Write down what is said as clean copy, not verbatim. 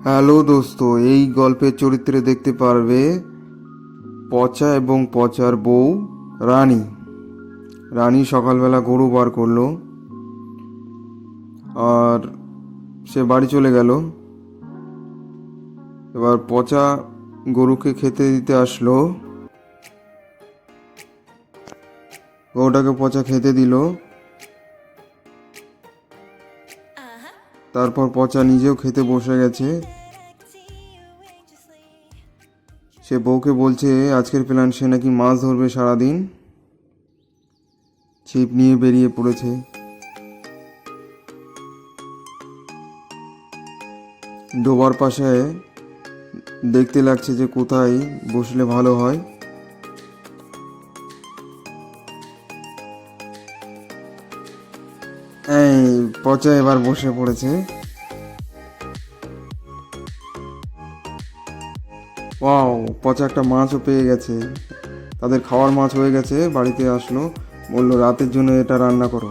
Hello দোস্ত, এই গল্পের চরিত্রে দেখতে পারবে পচা এবং পচার বউ রানী। রানী সকালবেলা গরু বার করলো আর সে বাড়ি চলে গেল। এবার পচা গরুকে খেতে দিতে আসলো। গরুটাকে পচা খেতে দিল। তারপর পচা নিজেও খেতে বসে গেছে। সে বউকে বলছে আজকের প্ল্যান সে নাকি মাছ ধরবে সারাদিন। ছিপ নিয়ে বেরিয়ে পড়েছে। ডোবার পাশে দেখতে লাগছে যে কোথায় বসলে ভালো হয়। এই পচা এবার বসে পড়েছে। ওয়াও, পচা একটা মাছও পেয়ে গেছে। তাদের খাওয়ার মাছ হয়ে গেছে। বাড়িতে আসলো, বললো রাতের জন্য এটা রান্না করো।